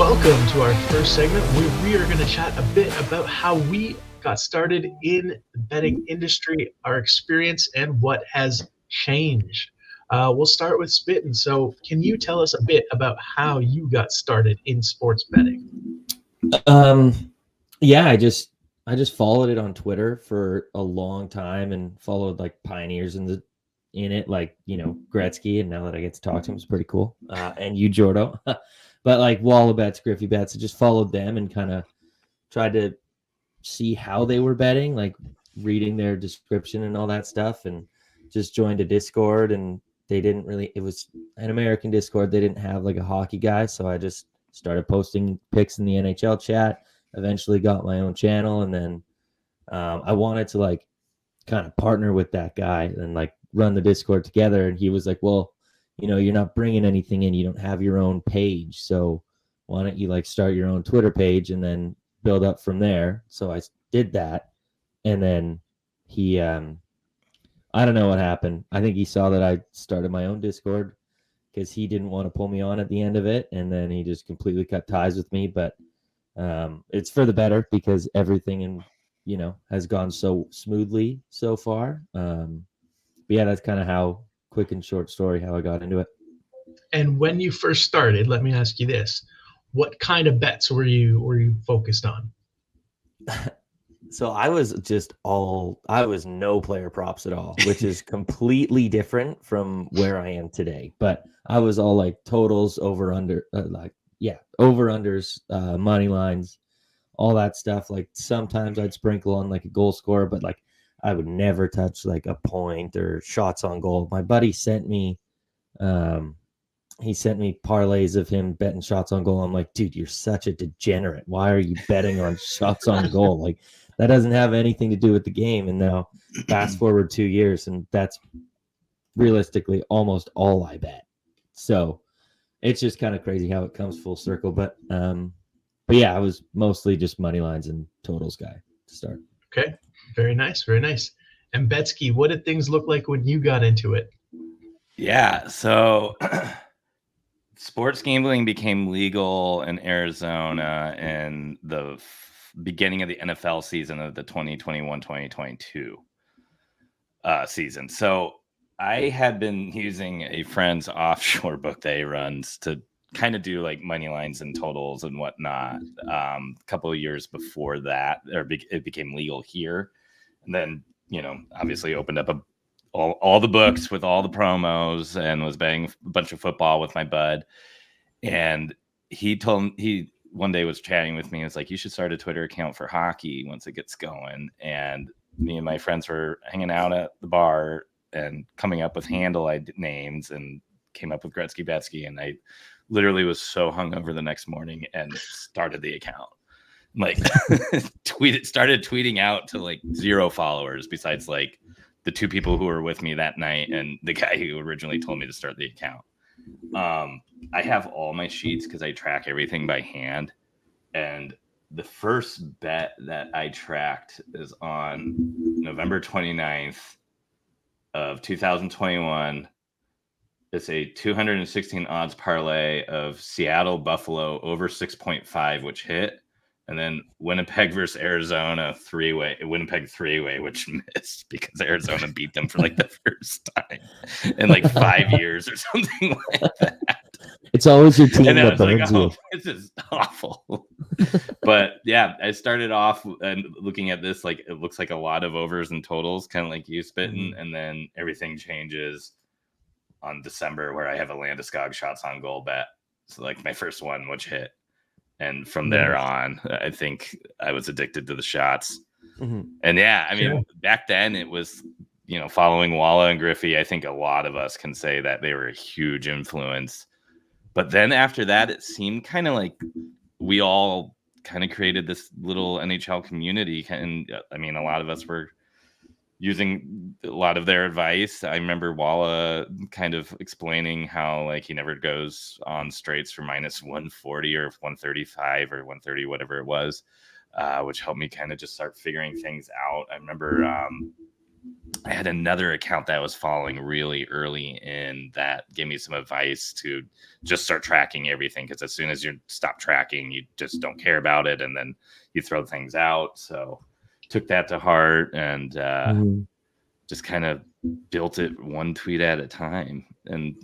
Welcome to our first segment where we are going to chat a bit about how we got started in the betting industry, our experience, and what has changed. We'll start with Spittin. So, can you tell us a bit about how you got started in sports betting? Um, yeah, I just followed it on Twitter for a long time and followed like pioneers in it, like Gretzky. And now that I get to talk to him, it's pretty cool. And you, Jordo, but like Wallabets, Griffey Bets, I just followed them and kind of tried to see how they were betting, like reading their description and all that stuff, and just joined a Discord. And they didn't really. It was an American Discord. They didn't have like a hockey guy, so I just started posting pics in the NHL chat. Eventually got my own channel, and then I wanted to like kind of partner with that guy and like run the Discord together. And he was like, "Well, you're not bringing anything in. You don't have your own page, so why don't you like start your own Twitter page and then build up from there?" So I did that, and then he, I don't know what happened. I think he saw that I started my own Discord because he didn't want to pull me on at the end of it, and then he just completely cut ties with me. But it's for the better because everything has gone so smoothly so far. But yeah, that's kind of how quick and short story how I got into it. And when you first started, let me ask you this: what kind of bets were you focused on? So I was no player props at all, which is completely different from where I am today. But I was all like totals, over under, over unders, money lines, all that stuff. Like sometimes I'd sprinkle on like a goal scorer, but like I would never touch like a point or shots on goal. My buddy sent me, um, he sent me parlays of him betting shots on goal. I'm like, dude, you're such a degenerate. Why are you betting on shots on goal? Like that doesn't have anything to do with the game. And now fast forward 2 years, and that's realistically almost all I bet. So it's just kind of crazy how it comes full circle. But yeah, I was mostly just money lines and totals guy to start. Okay, very nice, very nice. And Betsky, what did things look like when you got into it? Yeah, so sports gambling became legal in Arizona in the beginning of the NFL season of the 2021-2022 season. So I had been using a friend's offshore book that he runs to kind of do like money lines and totals and whatnot. A couple of years before that, it became legal here. And then, obviously opened up all the books with all the promos and was betting a bunch of football with my bud. And he one day was chatting with me. And it's like, you should start a Twitter account for hockey once it gets going. And me and my friends were hanging out at the bar and coming up with handle names and came up with Gretzky Betsky. And I literally was so hungover the next morning and started the account. Like started tweeting out to like 0 followers besides like the 2 people who were with me that night and the guy who originally told me to start the account. I have all my sheets because I track everything by hand. And the first bet that I tracked is on November 29th of 2021. It's a 216 odds parlay of Seattle Buffalo over 6.5, which hit. And then Winnipeg versus Arizona Winnipeg three-way, which missed because Arizona beat them for like the first time in like 5 years or something like that. It's always your team And I that was like, burns you. this is awful. But yeah, I started off and looking at this, like it looks like a lot of overs and totals, kind of like you spitting, and then everything changes on December where I have a Landeskog shots on goal bet. So like my first one, which hit. And from there on, I think I was addicted to the shots. Mm-hmm. And yeah, I mean, back then it was, following Walla and Griffey. I think a lot of us can say that they were a huge influence. But then after that, it seemed kind of like we all kind of created this little NHL community. And I mean, a lot of us were using a lot of their advice. I remember Walla kind of explaining how like he never goes on straights for minus 140 or 135 or 130, whatever it was, which helped me kind of just start figuring things out. I remember I had another account that I was following really early in that gave me some advice to just start tracking everything, because as soon as you stop tracking, you just don't care about it, and then you throw things out. So took that to heart and just kind of built it one tweet at a time, and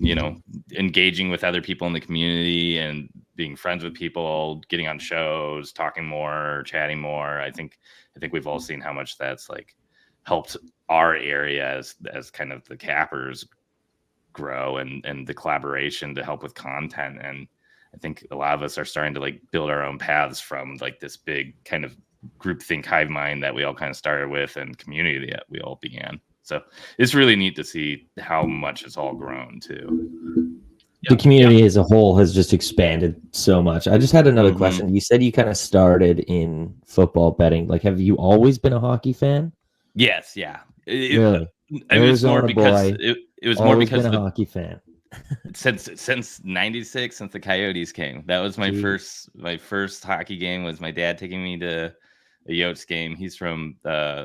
engaging with other people in the community and being friends with people, getting on shows, talking more, chatting more. I think we've all seen how much that's like helped our area as kind of the cappers grow, and the collaboration to help with content. And I think a lot of us are starting to like build our own paths from like this big kind of groupthink hive mind that we all kind of started with, and community that we all began. So it's really neat to see how much it's all grown too. The community as a whole has just expanded so much. I just had another question. You said you kind of started in football betting. Like, have you always been a hockey fan? Yes. Yeah. Really? It was more because it was more because been a hockey fan since '96, since the Coyotes came. That was my first hockey game. Was my dad taking me to a Yotes game. He's from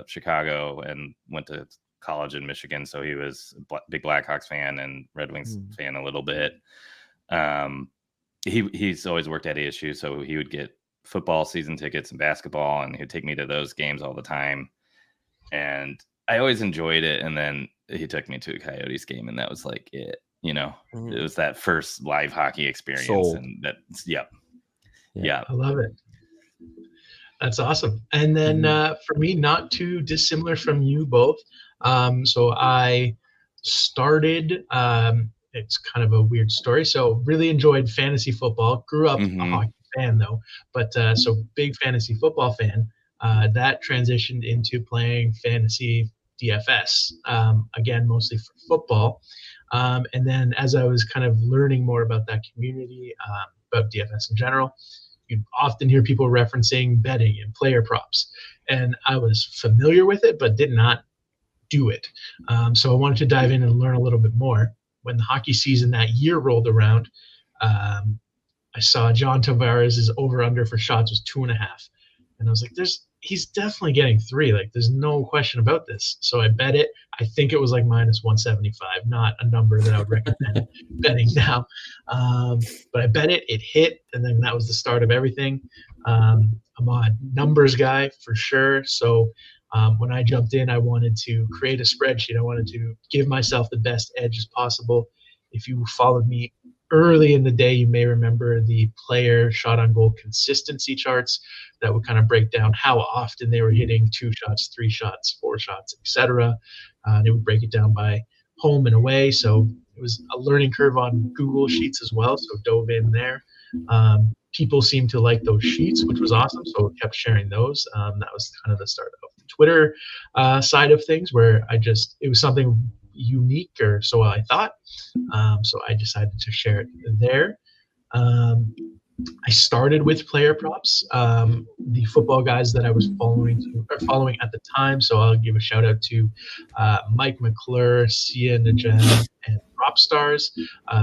Chicago and went to college in Michigan, so he was a big Blackhawks fan and Red Wings fan a little bit. He's always worked at ASU, so he would get football season tickets and basketball, and he'd take me to those games all the time. And I always enjoyed it. And then he took me to a Coyotes game, and that was like it. It was that first live hockey experience. And that's yeah. I love it. That's awesome. And then for me, not too dissimilar from you both. So I started, it's kind of a weird story. So really enjoyed fantasy football, grew up a hockey fan though, but so big fantasy football fan, that transitioned into playing fantasy DFS, again, mostly for football. And then as I was kind of learning more about that community, about DFS in general, you often hear people referencing betting and player props. And I was familiar with it, but did not do it. So I wanted to dive in and learn a little bit more. When the hockey season that year rolled around, I saw John Tavares' over-under for shots was 2.5. And I was like, he's definitely getting 3. Like, there's no question about this. So I bet it. I think it was like minus 175, not a number that I would recommend betting now. But I bet it. It hit, and then that was the start of everything. I'm a numbers guy for sure. So when I jumped in, I wanted to create a spreadsheet. I wanted to give myself the best edge as possible. If you followed me early in the day, you may remember the player shot on goal consistency charts that would kind of break down how often they were hitting 2 shots, 3 shots, 4 shots, etc. They would break it down by home and away. So it was a learning curve on Google Sheets as well. So dove in there. People seemed to like those sheets, which was awesome. So I kept sharing those. That was kind of the start of the Twitter side of things, where it was something unique, or so I thought. So I decided to share it there. I started with player props. The football guys that I was following at the time. So I'll give a shout out to Mike McClure, Sia Najam, and PropStars.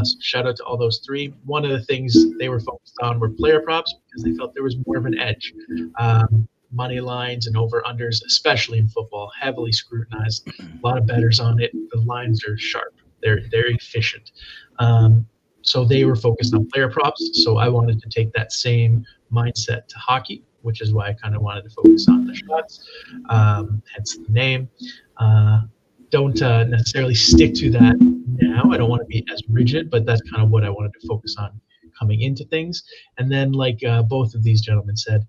So shout out to all those 3. One of the things they were focused on were player props because they felt there was more of an edge. Money lines and over-unders, especially in football, heavily scrutinized. A lot of bettors on it. The lines are sharp. They're efficient. So they were focused on player props. So I wanted to take that same mindset to hockey, which is why I kind of wanted to focus on the shots, hence the name. Don't necessarily stick to that now. I don't want to be as rigid, but that's kind of what I wanted to focus on coming into things. And then, like both of these gentlemen said,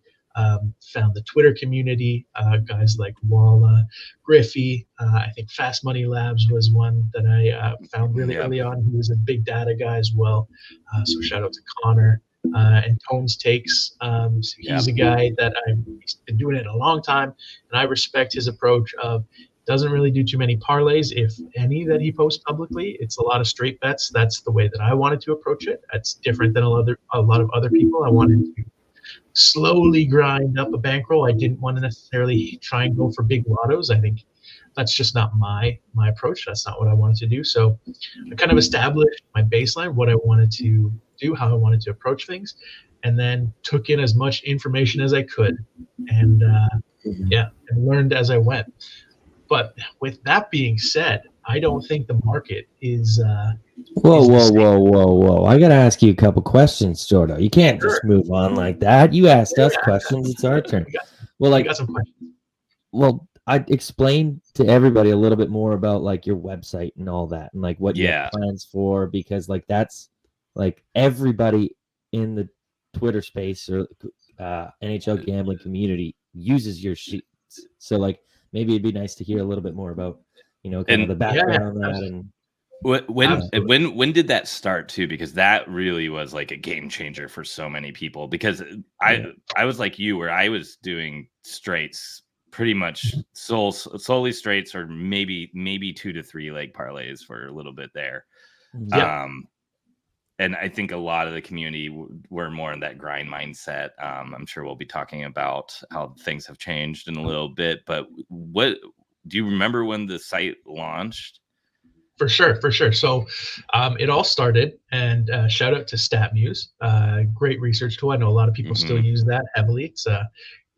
found the Twitter community, guys like Walla, Griffey. I think Fast Money Labs was one that I found really early on. He was a big data guy as well. So shout out to Connor and Tones Takes. So he's a guy that he's been doing it a long time, and I respect his approach of doesn't really do too many parlays, if any, that he posts publicly. It's a lot of straight bets. That's the way that I wanted to approach it. That's different than a lot of other people. I wanted to slowly grind up a bankroll. I didn't want to necessarily try and go for big lottos. I think that's just not my approach. That's not what I wanted to do. So I kind of established my baseline, what I wanted to do, how I wanted to approach things, and then took in as much information as I could, and and learned as I went. But with that being said, I don't think the market is. Whoa, Is the whoa, same. whoa, whoa, whoa! I gotta ask you a couple questions, Jordo. You can't Sure. just move on like that. You asked us Yeah, questions. It's our turn. we got, Well, we like, got some questions. well, I explained to everybody a little bit more about like your website and all that, and like what you Yeah. have plans for, because like that's like everybody in the Twitter space or NHL gambling community uses your sheets. So like maybe it'd be nice to hear a little bit more about, you know, kind of And- the Yeah, background on that. And Absolutely. when did that start too? Because that really was like a game changer for so many people. Because I was like you, where I was doing straights, pretty much solely straights, or maybe 2 to 3 leg parlays for a little bit there. Yep. And I think a lot of the community were more in that grind mindset. I'm sure we'll be talking about how things have changed in a little bit. But what do you remember when the site launched? For sure. So it all started, and shout out to StatMuse, great research tool. I know a lot of people still use that heavily. It's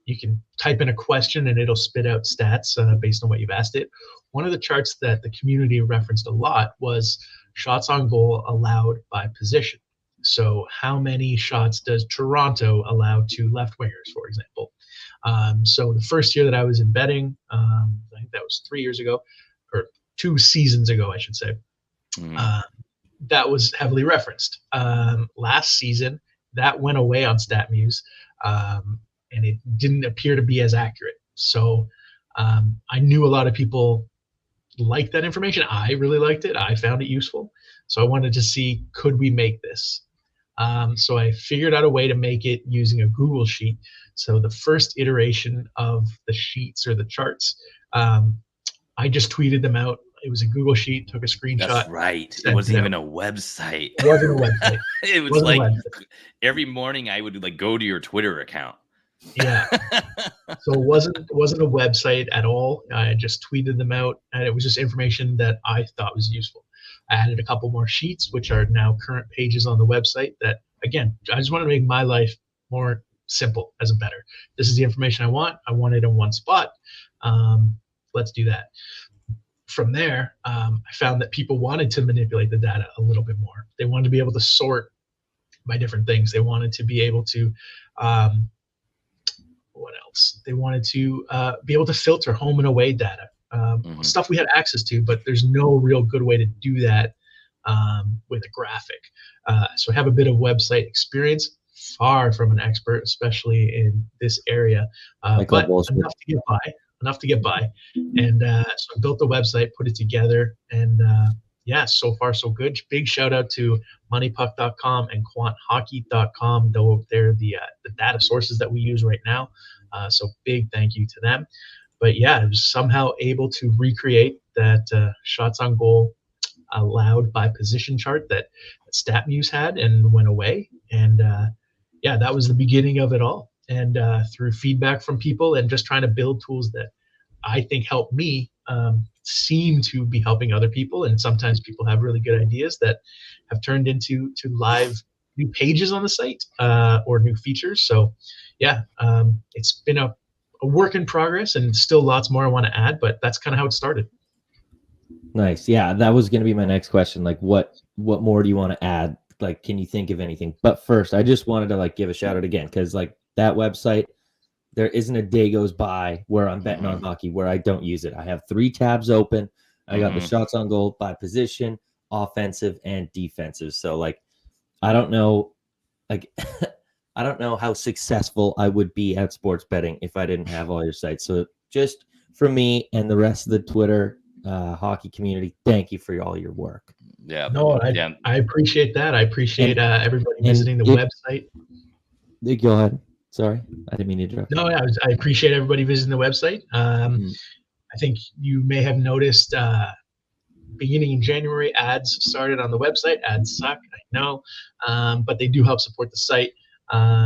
you can type in a question and it'll spit out stats based on what you've asked it. One of the charts that the community referenced a lot was shots on goal allowed by position. So how many shots does Toronto allow to left wingers, for example? So the first year that I was in betting, I think that was 3 years ago, or 2 seasons ago, I should say. That was heavily referenced. Last season, that went away on StatMuse, and it didn't appear to be as accurate. So I knew a lot of people liked that information. I really liked it. I found it useful. So I wanted to see, could we make this? So I figured out a way to make it using a Google Sheet. So the first iteration of the sheets or the charts, I just tweeted them out. It was a Google Sheet, took a screenshot. That's right. It wasn't even a website. It wasn't a website. It was like every morning I would like go to your Twitter account. Yeah. So it wasn't a website at all. I just tweeted them out, and it was just information that I thought was useful. I added a couple more sheets, which are now current pages on the website. That, again, I just want to make my life more simple as a bettor. This is the information I want. I want it in one spot. Let's do that. From there, I found that people wanted to manipulate the data a little bit more. They wanted to be able to sort by different things. They wanted to be able to, what else? They wanted to be able to filter home and away data, stuff we had access to, but there's no real good way to do that with a graphic. So I have a bit of website experience, far from an expert, especially in this area, but enough to get by. And so I built the website, put it together, and yeah, so far so good. Big shout out to moneypuck.com and quanthockey.com. They're the data sources that we use right now. So big thank you to them. But yeah, I was somehow able to recreate that shots on goal allowed by position chart that StatMuse had and went away. And yeah, that was the beginning of it all. And through feedback from people and just trying to build tools that I think help me seem to be helping other people. And sometimes people have really good ideas that have turned into live new pages on the site or new features. So yeah, it's been a work in progress, and still lots more I want to add, but that's kind of how it started. Nice. Yeah, that was going to be my next question. Like, what more do you want to add? Like, can you think of anything? But first, I just wanted to like give a shout out again, because like that website, there isn't a day goes by where I'm betting on hockey where I don't use it. I have 3 tabs open. I got the shots on goal by position, offensive and defensive. So like, I don't know, like I don't know how successful I would be at sports betting if I didn't have all your sites. So just for me and the rest of the Twitter hockey community, thank you for all your work. Yeah. No, I appreciate that. I appreciate everybody visiting the website. Go ahead. Sorry, I didn't mean to interrupt. No, I appreciate everybody visiting the website. I think you may have noticed beginning in January, ads started on the website. Ads suck, I know, but they do help support the site.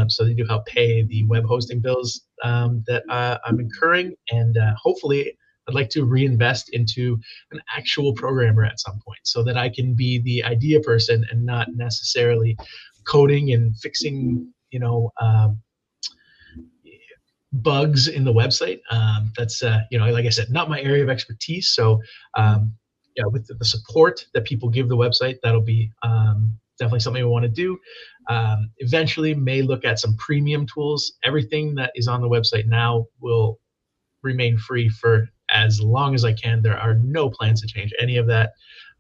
So they do help pay the web hosting bills that I'm incurring, and hopefully I'd like to reinvest into an actual programmer at some point so that I can be the idea person and not necessarily coding and fixing, bugs in the website. That's like I said, not my area of expertise. So with the support that people give the website, that'll be definitely something we want to do. Eventually, may look at some premium tools. Everything that is on the website now will remain free for as long as I can. There are no plans to change any of that.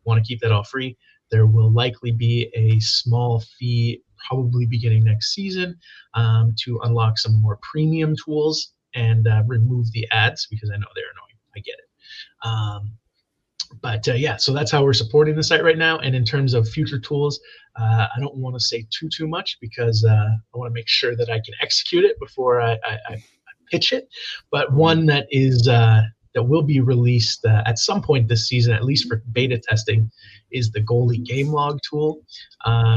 Want to keep that all free. There will likely be a small fee, probably beginning next season, to unlock some more premium tools and remove the ads, because I know they're annoying. I get it. So that's how we're supporting the site right now. And in terms of future tools, I don't want to say too much, because I want to make sure that I can execute it before I pitch it. But one that is that will be released at some point this season, at least for beta testing, is the goalie game log tool.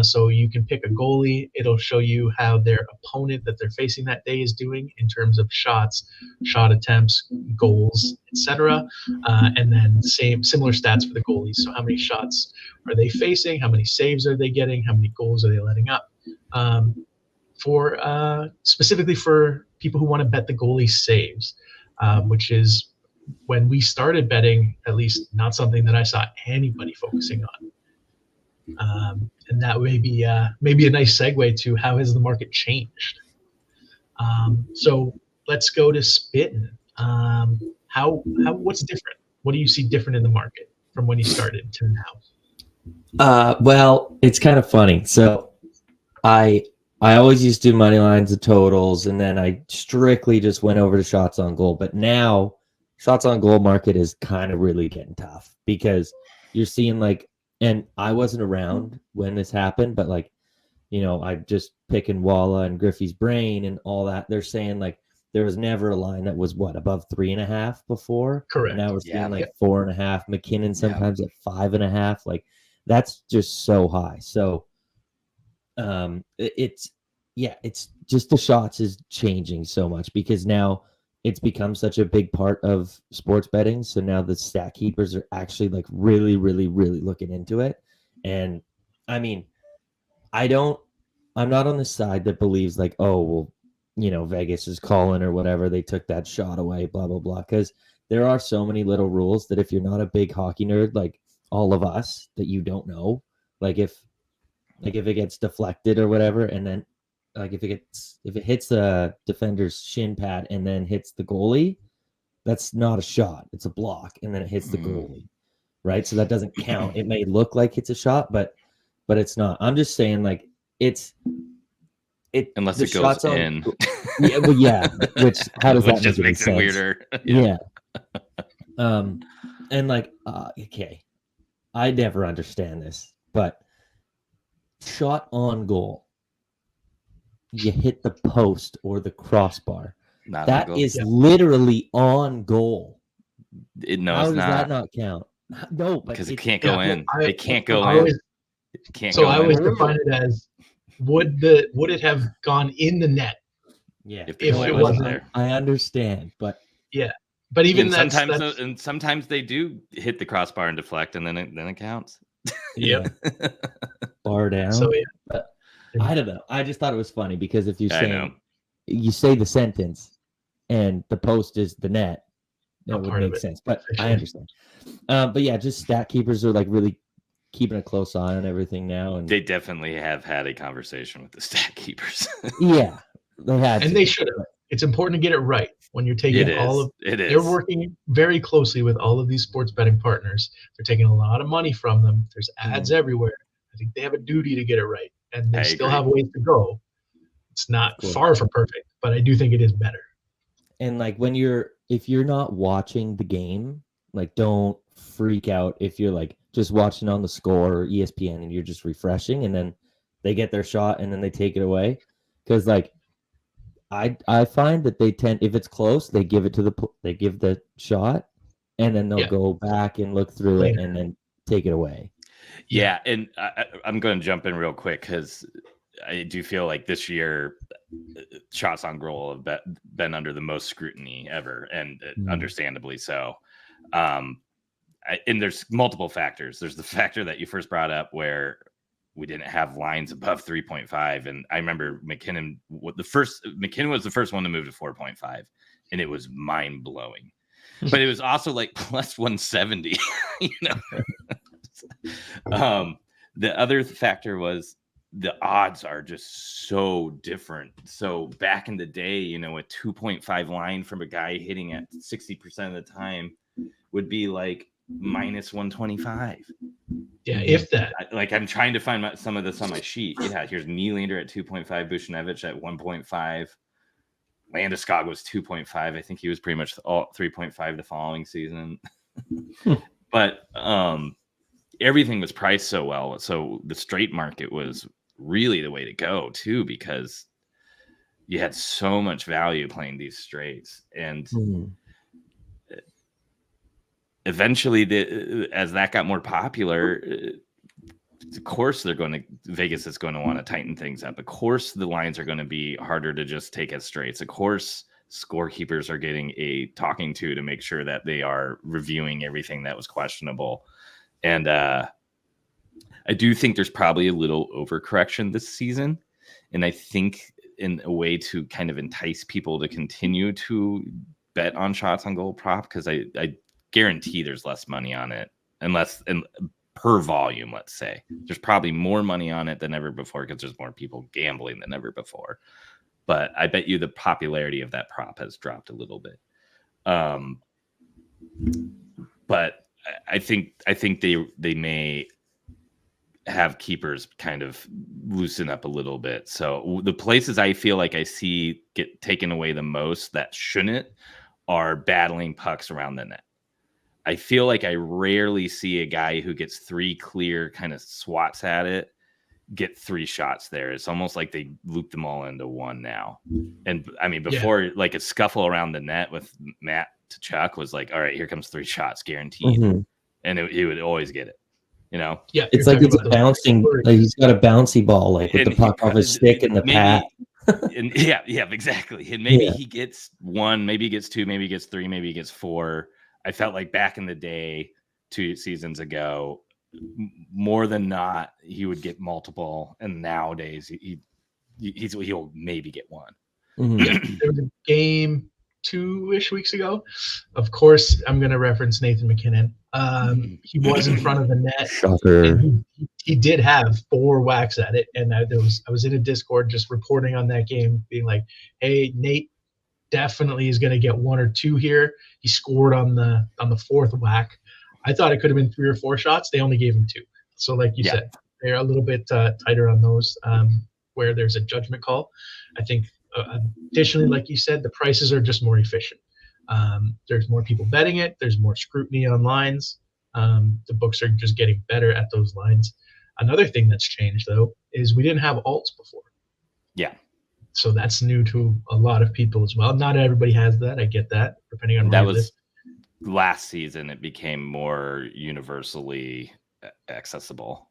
So you can pick a goalie. It'll show you how their opponent that they're facing that day is doing in terms of shots, shot attempts, goals, etc. And then similar stats for the goalies. So how many shots are they facing? How many saves are they getting? How many goals are they letting up? Specifically for people who want to bet the goalie saves, which is, when we started betting, at least not something that I saw anybody focusing on. And that may be a nice segue to how has the market changed. So let's go to Spittin'. What's different? What do you see different in the market from when you started to now? Well, it's kind of funny. So I always used to do money lines and totals, and then I strictly just went over to shots on goal. But now shots on goal market is kind of really getting tough, because you're seeing and I wasn't around when this happened, but I'm just picking Walla and Griffey's brain and all that. They're saying there was never a line that was above 3.5 before. Correct. And now we're seeing 4.5. McKinnon sometimes at 5.5. That's just so high. So it's just the shots is changing so much, because now it's become such a big part of sports betting. So now the stat keepers are actually really, really, really looking into it. And I mean, I'm not on the side that believes Vegas is calling or whatever. They took that shot away, blah, blah, blah. Because there are so many little rules that if you're not a big hockey nerd, like all of us, that you don't know, if it gets deflected or whatever, and then if it hits the defender's shin pad and then hits the goalie, that's not a shot. It's a block, and then it hits the goalie, right? So that doesn't count. It may look like it's a shot, but it's not. I'm just saying, unless it goes in. Which how does that just makes it weirder? Okay, I never understand this, but shot on goal, you hit the post or the crossbar. That is literally on goal. How does that not count? No, because it can't go in. It can't go in. I always define it as, would it have gone in the net? Yeah, if it wasn't there. I understand, but yeah, but even sometimes they do hit the crossbar and deflect, and then it counts. Yep. Bar down. So I don't know. I just thought it was funny, because if you say the sentence and the post is the net, that would make sense. But I understand. But yeah, just stat keepers are really keeping a close eye on everything now, and they definitely have had a conversation with the stat keepers. Yeah, they had, and they should have. It's important to get it right when you're taking They're working very closely with all of these sports betting partners. They're taking a lot of money from them. There's ads everywhere. I think they have a duty to get it right, and they still have ways to go. It's not far from perfect, but I do think it is better. And if you're not watching the game, don't freak out if you're just watching on the Score or ESPN and you're just refreshing, and then they get their shot and then they take it away. Because I find that they tend, if it's close, they give the shot, and then they'll go back and look through it and then take it away. Yeah, and I'm going to jump in real quick, because I do feel like this year shots on goal have been under the most scrutiny ever, and understandably so. And there's multiple factors. There's the factor that you first brought up, where we didn't have lines above 3.5. And I remember McKinnon was the first one to move to 4.5, and it was mind blowing. But it was also like plus 170. You know, the other factor was the odds are just so different. So back in the day, you know, a 2.5 line from a guy hitting at 60% of the time would be like minus 125. Yeah, if that. I'm trying to find some of this on my sheet. Yeah, here's Nylander at 2.5, Buchnevich at 1.5. Landeskog was 2.5. I think he was pretty much all 3.5 the following season. But everything was priced so well. So the straight market was really the way to go too, because you had so much value playing these straights. And eventually, as that got more popular, of course Vegas is going to want to tighten things up. Of course, the lines are going to be harder to just take as straights. Of course, scorekeepers are getting a talking to make sure that they are reviewing everything that was questionable. And I do think there's probably a little overcorrection this season. And I think in a way to kind of entice people to continue to bet on shots on goal prop, because I guarantee there's less money on it, and per volume, let's say. There's probably more money on it than ever before because there's more people gambling than ever before. But I bet you the popularity of that prop has dropped a little bit. But I think they may have keepers kind of loosen up a little bit. So the places I feel like I see get taken away the most that shouldn't are battling pucks around the net. I feel like I rarely see a guy who gets 3 clear kind of swats at it get 3 shots there. It's almost like they loop them all into one now. And I mean, before like a scuffle around the net with Matt to Chuck was like, all right, here comes 3 shots guaranteed. And he would always get it, you know? Yeah. It's like it's bouncing. Like he's got a bouncy ball, like with the puck off his stick and the pad. And yeah, exactly. And maybe he gets 1, maybe he gets 2, maybe he gets 3, maybe he gets 4. I felt like back in the day, 2 seasons ago, more than not, he would get multiple, and nowadays he'll maybe get 1. Yeah, there was a game 2-ish weeks ago. Of course, I'm going to reference Nathan McKinnon. He was in front of the net. Shocker. He did have 4 whacks at it, and I was in a Discord just reporting on that game, being like, "Hey, Nate definitely is going to get 1 or 2 here." He scored on the 4th whack. I thought it could have been 3 or 4 shots. They only gave him 2. So like you said, they're a little bit tighter on those where there's a judgment call. I think additionally, like you said, the prices are just more efficient. There's more people betting it. There's more scrutiny on lines. The books are just getting better at those lines. Another thing that's changed, though, is we didn't have alts before. Yeah. So that's new to a lot of people as well. Not everybody has that. I get that, depending on where you live. Last season, it became more universally accessible.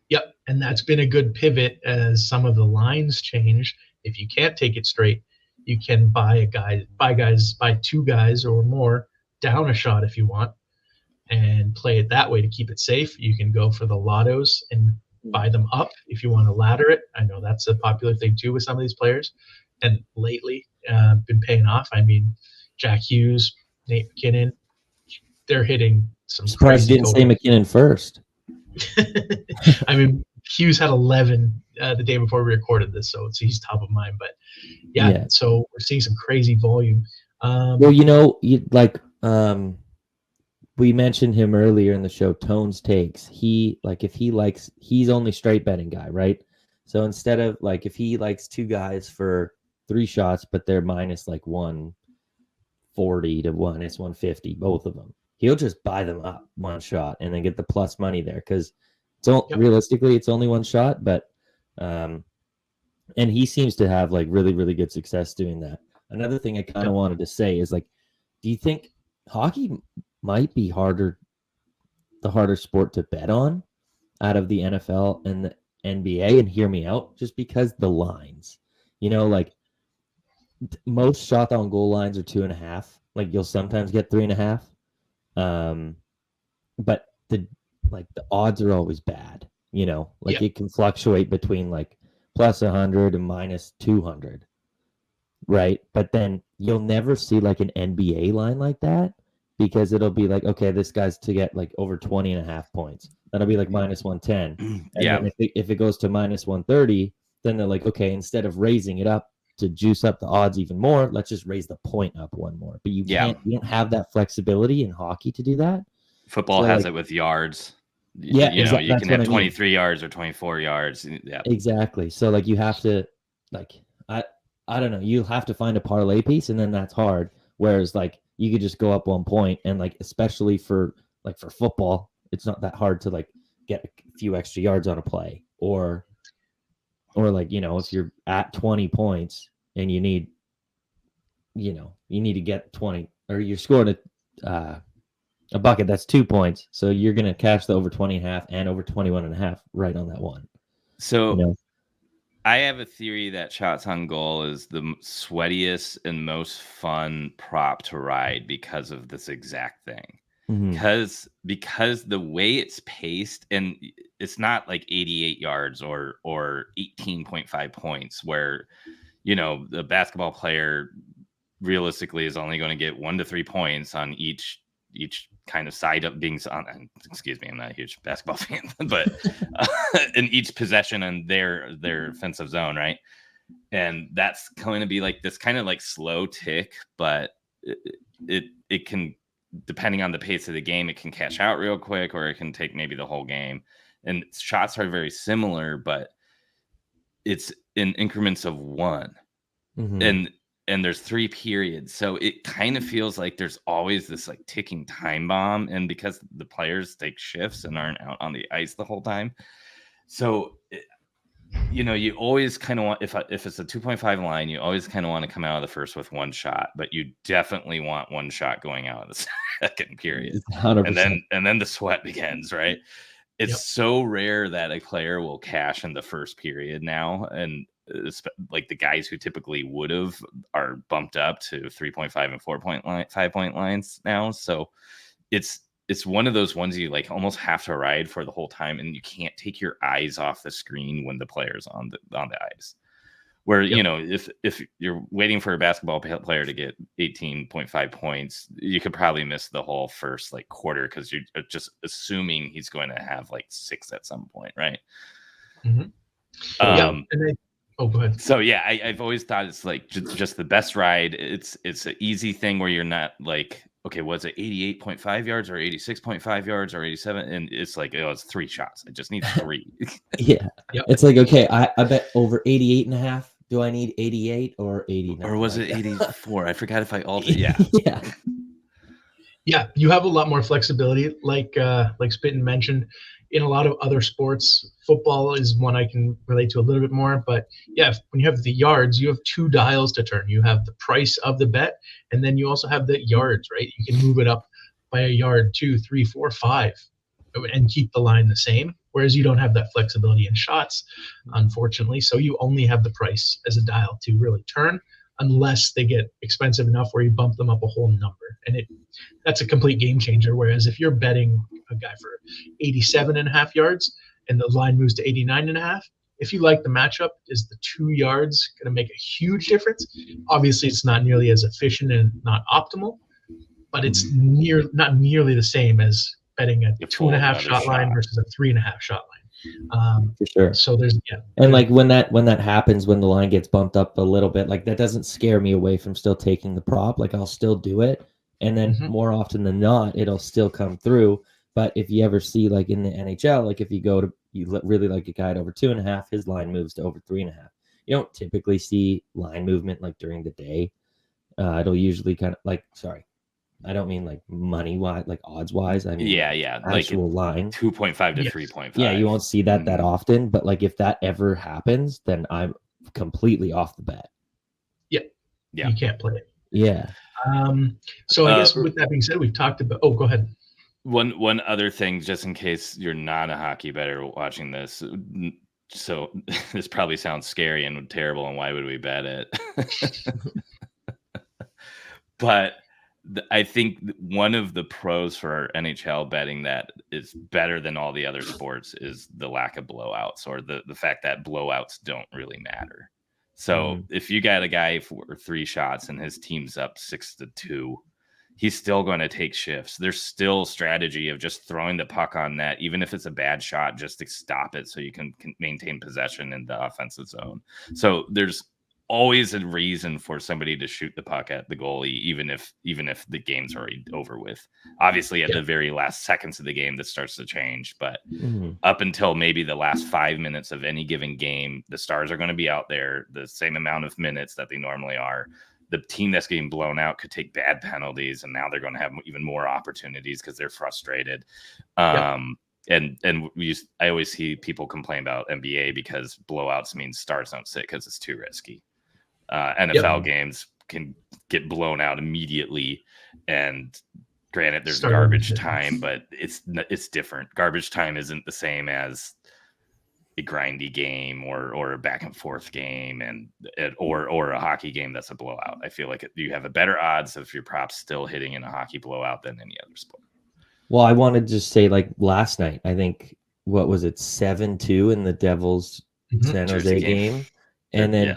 Yep, and that's been a good pivot as some of the lines change. If you can't take it straight, you can buy 2 guys or more down a shot if you want, and play it that way to keep it safe. You can go for the lottos and buy them up if you want to ladder it. I know that's a popular thing too with some of these players, and lately been paying off. I mean, Jack Hughes, Nate McKinnon, they're hitting some. Surprised you didn't say McKinnon first. I mean, Hughes had 11 the day before we recorded this, so he's top of mind. But yeah, so we're seeing some crazy volume. Well, we mentioned him earlier in the show, Tones Takes. He's only straight betting guy, right? So instead of like, if he likes 2 guys for 3 shots, but they're minus like 140 to minus 150, both of them, he'll just buy them up 1 shot and then get the plus money there. Cause realistically it's only 1 shot, but, and he seems to have like really, really good success doing that. Another thing I kind of wanted to say is like, do you think hockey might be the harder sport to bet on out of the NFL and the NBA? And hear me out, just because the lines, like most shot on goal lines are 2.5. Like you'll sometimes get 3.5. But the odds are always bad. Like Yeah. it can fluctuate between like plus 100 and minus 200, right? But then you'll never see like an NBA line like that, because it'll be like, okay, this guy's to get like over 20 and a half points. That'll be like minus 110. And Yeah. then if it goes to minus 130, then they're like, okay, instead of raising it up to juice up the odds even more, let's just raise the point up one more. But you don't have that flexibility in hockey to do that. Football has it with yards. Yeah, you that's can have what I mean. 23 yards or 24 yards. Yeah, exactly. So like you have to, like, I don't know, you have to find a parlay piece, and then that's hard. Whereas like you could just go up 1 point, and like especially for football, it's not that hard to like get a few extra yards on a play, or like, if you're at 20 points and you need to get 20, or you're scoring a bucket, that's 2 points. So you're going to cash the over 20 and a half and over 21 and a half right on that one. So I have a theory that shots on goal is the sweatiest and most fun prop to ride because of this exact thing. Because the way it's paced, and it's not like 88 yards or 18.5 points, where the basketball player realistically is only going to get 1 to 3 points on each kind of side up being on. Excuse me, I'm not a huge basketball fan, but in each possession in their offensive zone, right? And that's going to be like this kind of like slow tick, but it can, depending on the pace of the game, it can cash out real quick, or it can take maybe the whole game. And shots are very similar, but it's in increments of 1. And there's 3 periods. So it kind of feels like there's always this like ticking time bomb. And because the players take shifts and aren't out on the ice the whole time. So, you always kind of want, if it's a 2.5 line, you always kind of want to come out of the first with 1 shot, but you definitely want 1 shot going out of the second period. 100%. And then the sweat begins, right? It's so rare that a player will cash in the first period now. And like the guys who typically would have are bumped up to 3.5 and 5 point lines now. So it's one of those ones you like almost have to ride for the whole time, and you can't take your eyes off the screen when the player's on the ice. Where if you're waiting for a basketball player to get 18.5 points, you could probably miss the whole first like quarter, because you're just assuming he's going to have like 6 at some point, right? Oh, go ahead. So yeah, I've always thought it's like just the best ride. It's an easy thing where you're not like, okay, was it 88.5 yards or 86.5 yards or 87? And it's like, it's 3 shots. I just need 3. Yeah. It's like, okay, I bet over 88 and a half. Do I need 88 or 89? Or was it 84? I forgot if I altered. Yeah. Yeah, you have a lot more flexibility, like Spittin mentioned. In a lot of other sports, football is one I can relate to a little bit more. But yeah, when you have the yards, you have 2 dials to turn. You have the price of the bet, and then you also have the yards, right? You can move it up by a yard, 2, 3, 4, 5, and keep the line the same. Whereas you don't have that flexibility in shots, unfortunately. So you only have the price as a dial to really turn, unless they get expensive enough where you bump them up a whole number. And that's a complete game changer. Whereas if you're betting a guy for 87.5 yards and the line moves to 89.5, if you like the matchup, is the 2 yards going to make a huge difference? Obviously, it's not nearly as efficient and not optimal, but it's not nearly the same as betting a 2.5 shot line versus a 3.5 shot line. For sure. So there's and like when that happens, when the line gets bumped up a little bit, like that doesn't scare me away from still taking the prop. Like I'll still do it, and then more often than not, it'll still come through. But if you ever see like in the NHL, like if you really like a guy at over 2.5, his line moves to over 3.5. You don't typically see line movement like during the day. It'll usually kind of like, sorry, I don't mean like money wise, like odds wise. I mean, actual like line 2.5 to 3.5. Yeah, you won't see that often, but like if that ever happens, then I'm completely off the bet. Yeah, you can't play it. Yeah. So I guess with that being said, we've talked about. Oh, go ahead. One other thing, just in case you're not a hockey bettor watching this, so this probably sounds scary and terrible, and why would we bet it? But I think one of the pros for NHL betting that is better than all the other sports is the lack of blowouts, or the fact that blowouts don't really matter. So if you got a guy for 3 shots and his team's up 6-2, he's still going to take shifts. There's still strategy of just throwing the puck on net, even if it's a bad shot, just to stop it so you can maintain possession in the offensive zone. So there's always a reason for somebody to shoot the puck at the goalie, even if the game's already over with. Obviously, at the very last seconds of the game, this starts to change. But up until maybe the last 5 minutes of any given game, the Stars are going to be out there the same amount of minutes that they normally are. The team that's getting blown out could take bad penalties, and now they're going to have even more opportunities because they're frustrated. And I always see people complain about NBA because blowouts means Stars don't sit because it's too risky. NFL games can get blown out immediately, and granted, there's garbage time, but it's different. Garbage time isn't the same as a grindy game or a back and forth game or a hockey game that's a blowout. I feel like you have a better odds of your props still hitting in a hockey blowout than any other sport. Well, I wanted to just say, like last night, I think, what was it, 7-2 in the Devils San Jose game, and then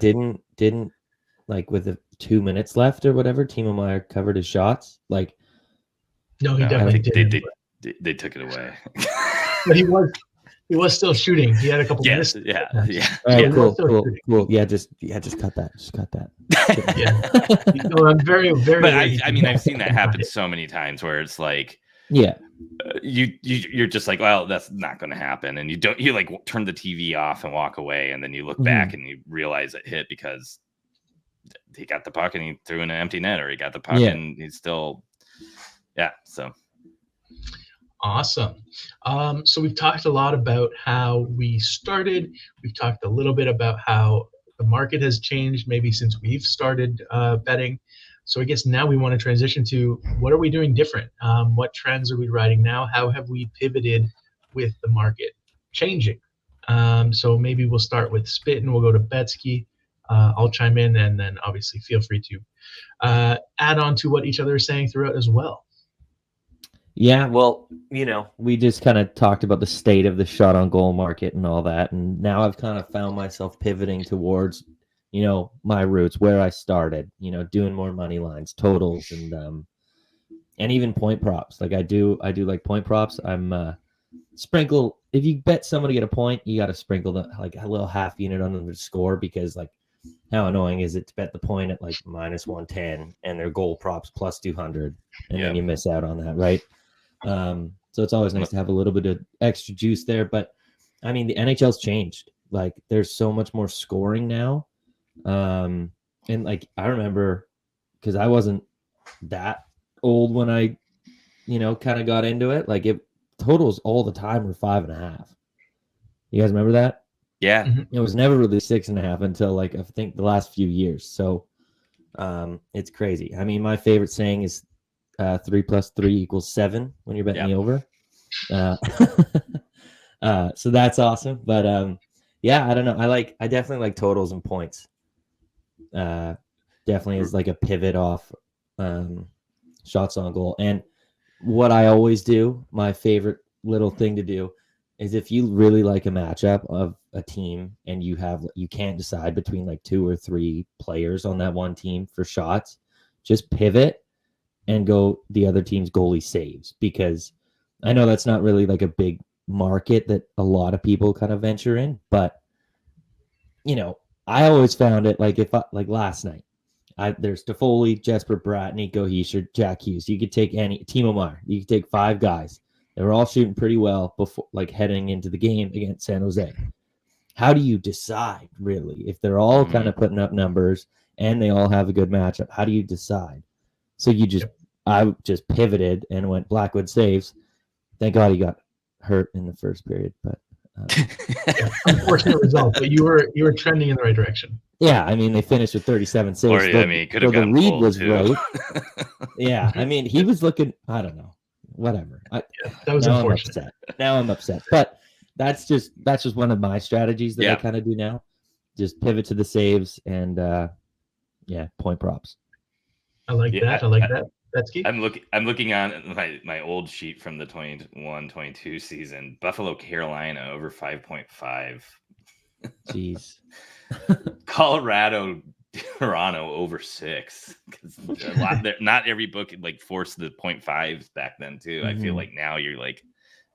didn't like with 2 minutes left or whatever, Timo Meier covered his shots. Like, no, he definitely did. They took it away. But he was still shooting. He had a couple minutes. Yeah. All right, cool. Yeah, just cut that. Just cut that. Yeah. No, I'm very, very. But I mean, I've seen that happen so many times where it's like, you're just like, well, that's not going to happen, and you like turn the TV off and walk away, and then you look back and you realize it hit because he got the puck and he threw in an empty net, or he got the puck and he's still, so. Awesome. So we've talked a lot about how we started. We've talked a little bit about how the market has changed maybe since we've started betting. So I guess now we want to transition to what are we doing different? What trends are we riding now? How have we pivoted with the market changing? So maybe we'll start with Spit and we'll go to Betsky. I'll chime in, and then obviously feel free to add on to what each other is saying throughout as well. Yeah, well, we just kind of talked about the state of the shot on goal market and all that. And now I've kind of found myself pivoting towards, my roots, where I started, doing more money lines, totals, and even point props. Like I do like point props. I'm sprinkle. If you bet someone to get a point, you got to sprinkle like a little half unit on them to score, because like how annoying is it to bet the point at like -110 and their goal props plus 200, and then you miss out on that, right? So it's always nice to have a little bit of extra juice there. But I mean, the NHL's changed. Like there's so much more scoring now. And like I remember, because I wasn't that old when I, kind of got into it. Like totals all the time were 5.5. You guys remember that? Yeah. It was never really 6.5 until like I think the last few years. So it's crazy. I mean, my favorite saying is 3 + 3 = 7 when you're betting the over. So that's awesome. But I don't know. I definitely like totals and points. Definitely is like a pivot off shots on goal. And what I always do, my favorite little thing to do, is if you really like a matchup of a team and you can't decide between like 2 or 3 players on that one team for shots, just pivot and go the other team's goalie saves, because I know that's not really like a big market that a lot of people kind of venture in, but I always found it like like last night, there's Toffoli, Jesper Bratt, Nico Hischier, Jack Hughes. You could take Timo Meier. You could take 5 guys. They were all shooting pretty well before, like heading into the game against San Jose. How do you decide really if they're all kind of putting up numbers and they all have a good matchup? How do you decide? So I just pivoted and went Blackwood saves. Thank God he got hurt in the first period, but unfortunate result. But you were trending in the right direction. Yeah, I mean they finished with 37 saves. Could have gotten the lead was too. right. Yeah, I mean he was looking. I don't know. Whatever. That was unfortunate. Now I'm upset. But that's just one of my strategies that I kind of do now. Just pivot to the saves and point props. I like that. That's key. I'm looking on my old sheet from the 21-22 season. Buffalo, Carolina over 5.5. Jeez. Colorado, Toronto over 6. A lot there. Not every book like forced the 0.5s back then too. I feel Mhm. like now you're like,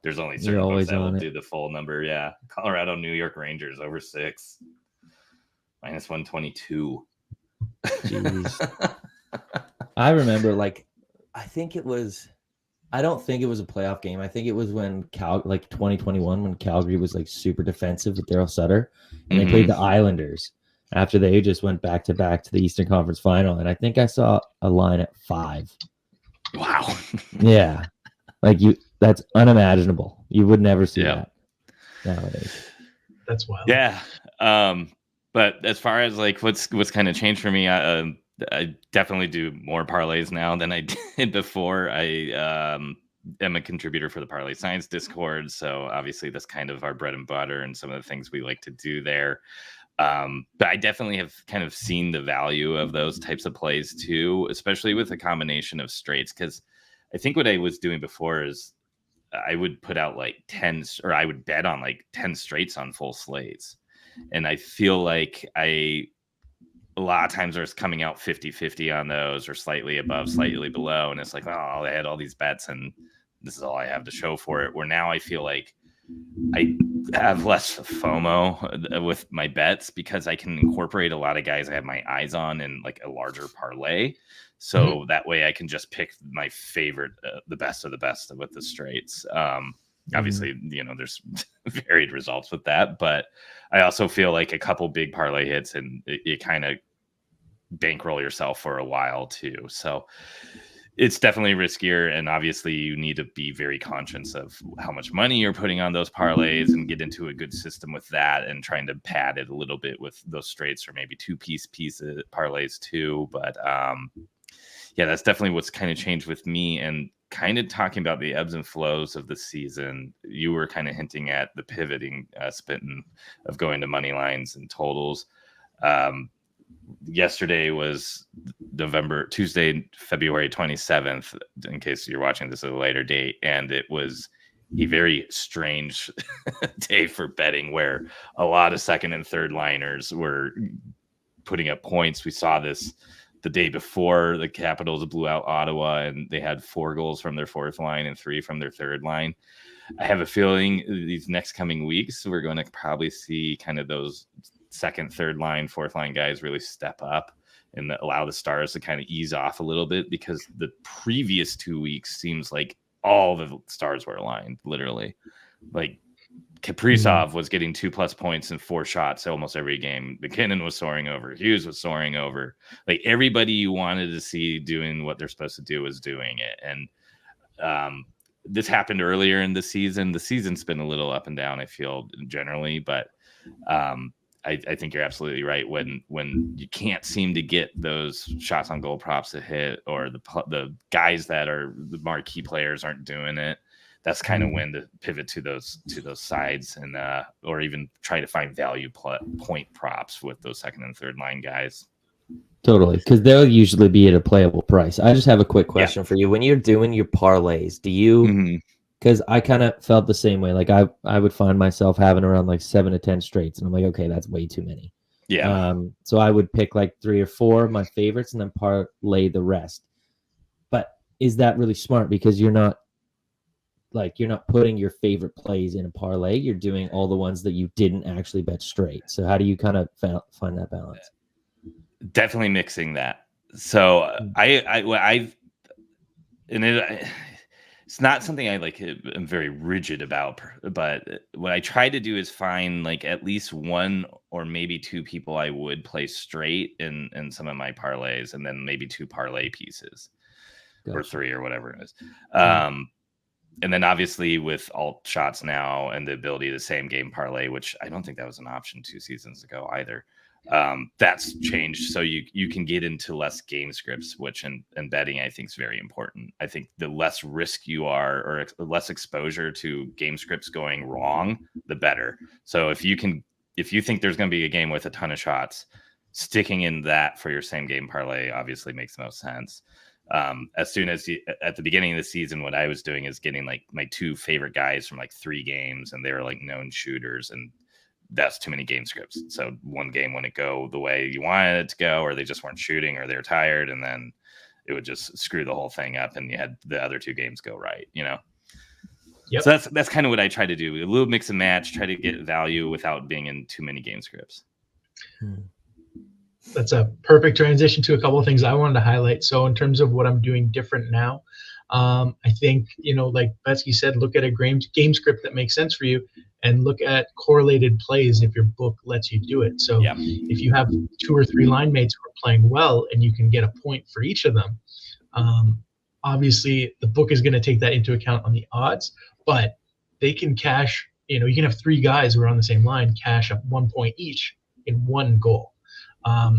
there's only You're certain books always that will on it. do the full number. Yeah, Colorado, New York Rangers over 6. Minus 122. Jeez. I remember, like, I don't think it was a playoff game. I think it was when 2021, when Calgary was like super defensive with Daryl Sutter, and they played the Islanders after they just went back to the Eastern Conference Final. And I think I saw a line at 5. Wow. Yeah, like that's unimaginable. You would never see Yeah. that nowadays. That's wild. Yeah. But as far as like what's kind of changed for me, I definitely do more parlays now than I did before. I am a contributor for the Parlay Science Discord, so obviously that's kind of our bread and butter and some of the things we like to do there. But I definitely have kind of seen the value of those types of plays too, especially with a combination of straights. Because I think what I was doing before is I would put out like 10, or I would bet on like 10 straights on full slates. And I feel like a lot of times there's coming out 50-50 on those, or slightly above, slightly below. And it's like, oh, I had all these bets and this is all I have to show for it. Where now I feel like I have less FOMO with my bets because I can incorporate a lot of guys I have my eyes on in like a larger parlay. So that way I can just pick my favorite, the best of the best with the straights. Obviously, there's varied results with that, but I also feel like a couple big parlay hits and it kind of bankroll yourself for a while too. So it's definitely riskier, and obviously you need to be very conscious of how much money you're putting on those parlays and get into a good system with that, and trying to pad it a little bit with those straights or maybe two-piece pieces parlays too. But yeah, that's definitely what's kind of changed with me. And kind of talking about the ebbs and flows of the season, you were kind of hinting at the pivoting spin of going to money lines and totals. Yesterday was Tuesday, February 27th, in case you're watching this at a later date. And it was a very strange day for betting, where a lot of second and third liners were putting up points. We saw this the day before the Capitals blew out Ottawa, and they had 4 goals from their fourth line and 3 from their third line. I have a feeling these next coming weeks, we're going to probably see kind of those second, third line, fourth line guys really step up and allow the Stars to kind of ease off a little bit, because the previous 2 weeks seems like all the Stars were aligned, literally. Like Kaprizov was getting 2+ points and 4 shots almost every game. McKinnon was soaring over. Hughes was soaring over. Like everybody you wanted to see doing what they're supposed to do was doing it. And this happened earlier in the season. The season's been a little up and down, I feel, generally, but I think you're absolutely right. When you can't seem to get those shots on goal props to hit, or the guys that are the marquee players aren't doing it, that's kind of when to pivot to those sides, and or even try to find value point props with those second and third line guys. Totally, because they'll usually be at a playable price. I just have a quick question for you. When you're doing your parlays, do you? Because I kind of felt the same way. Like I would find myself having around like 7 to 10 straights, and I'm like, okay, that's way too many. Yeah. So I would pick like 3 or 4 of my favorites and then parlay the rest. But is that really smart? Because you're not putting your favorite plays in a parlay. You're doing all the ones that you didn't actually bet straight. So how do you kind of find that balance? Definitely mixing that. So it's not something I like. I'm very rigid about, but what I try to do is find like at least 1 or maybe 2 people I would play straight in some of my parlays, and then maybe 2 parlay pieces, or 3 or whatever it is. And then obviously with alt shots now and the ability to same game parlay, which I don't think that was an option 2 seasons ago either. That's changed, so you can get into less game scripts, which in betting I think is very important. I think the less risk you are, or less exposure to game scripts going wrong, the better. So if you think there's going to be a game with a ton of shots, sticking in that for your same game parlay obviously makes the most sense. As soon as at the beginning of the season, what I was doing is getting like my 2 favorite guys from like 3 games, and they were like known shooters, and that's too many game scripts. So one game wouldn't go the way you wanted it to go, or they just weren't shooting, or they were tired, and then it would just screw the whole thing up, and you had the other 2 games go right, you know? Yep. So that's kind of what I try to do. A little mix and match, try to get value without being in too many game scripts. That's a perfect transition to a couple of things I wanted to highlight. So in terms of what I'm doing different now, I think, like Betsky said, look at a game script that makes sense for you, and look at correlated plays if your book lets you do it. So if you have 2 or 3 line mates who are playing well and you can get a point for each of them, obviously the book is going to take that into account on the odds, but they can cash, you can have 3 guys who are on the same line cash up 1 point each in 1 goal.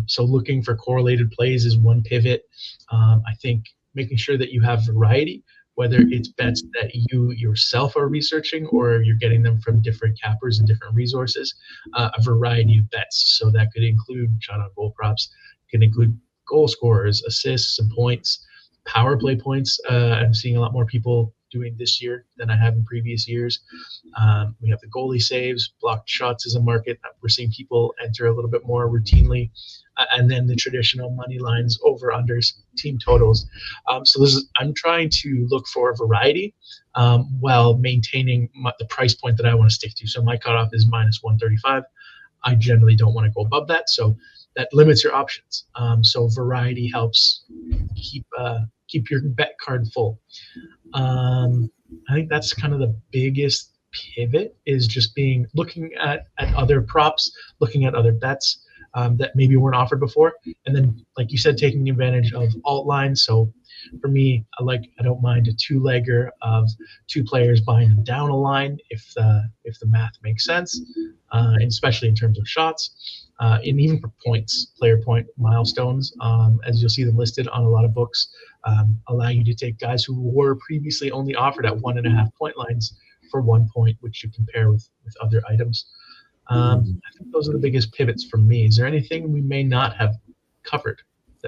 So looking for correlated plays is one pivot. I think making sure that you have variety, whether it's bets that you yourself are researching or you're getting them from different cappers and different resources, a variety of bets. So that could include shot on goal props, could include goal scorers, assists and points, power play points. I'm seeing a lot more people doing this year than I have in previous years. We have the goalie saves, blocked shots as a market that we're seeing people enter a little bit more routinely, and then the traditional money lines, over unders, team totals. So I'm trying to look for variety while maintaining the price point that I want to stick to. So my cutoff is -135. I generally don't want to go above that, so that limits your options. So variety helps keep your bet card full. I think that's kind of the biggest pivot, is just looking at other props, looking at other bets that maybe weren't offered before, and then, like you said, taking advantage of alt lines. So for me, I don't mind a 2-legger of 2 players buying down a line if the math makes sense, and especially in terms of shots. And even for points, player point milestones, as you'll see them listed on a lot of books, allow you to take guys who were previously only offered at 1.5 point lines for 1 point, which you compare with other items. I think those are the biggest pivots for me. Is there anything we may not have covered?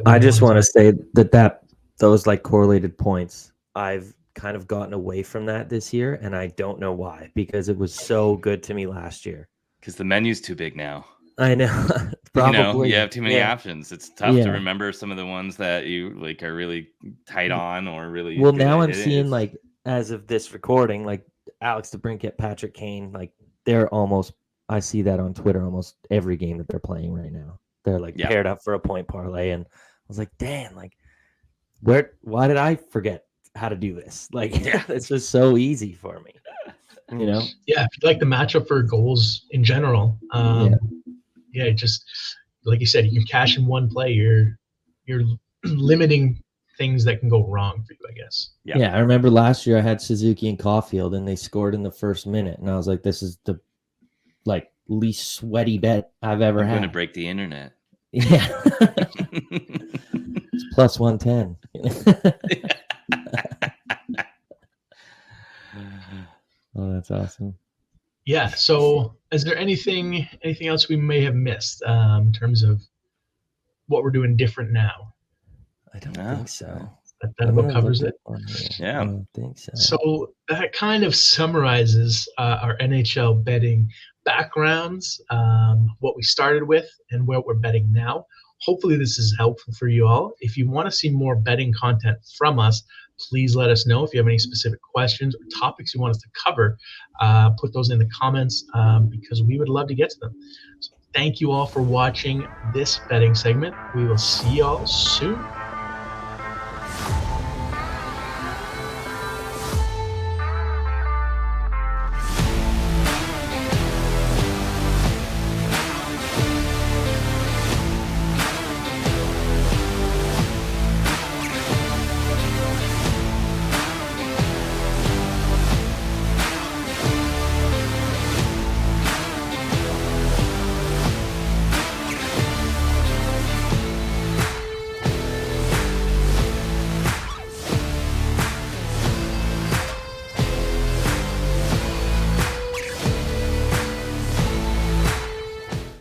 I just want to say that those like correlated points, I've kind of gotten away from that this year, and I don't know why, because it was so good to me last year. Because the menu's too big now. I know. Probably. You have too many options. It's tough to remember some of the ones that you like are really tight on or really. Well, now I'm seeing, like, as of this recording, like Alex DeBrincat, Patrick Kane, like I see that on Twitter almost every game that they're playing right now. They're like paired up for a point parlay, and I was like, damn, like why did I forget how to do this? Like, it's just so easy for me. Yeah, if you like the matchup for goals in general, just like you said, you can cash in 1 play. You're limiting things that can go wrong for you, I guess. Yeah, I remember last year I had Suzuki and Caulfield, and they scored in the first minute, and I was like, this is the least sweaty bet I've ever had. I'm going to break the internet. Yeah. It's plus 110. Oh, that's awesome. Yeah. So is there anything else we may have missed in terms of what we're doing different now? I don't think so. That about covers it. Yeah. I don't think so. So that kind of summarizes our NHL betting backgrounds, what we started with and where we're betting now. Hopefully this is helpful for you all. If you want to see more betting content from us, please let us know. If you have any specific questions or topics you want us to cover, put those in the comments because we would love to get to them. So thank you all for watching this betting segment. We will see you all soon.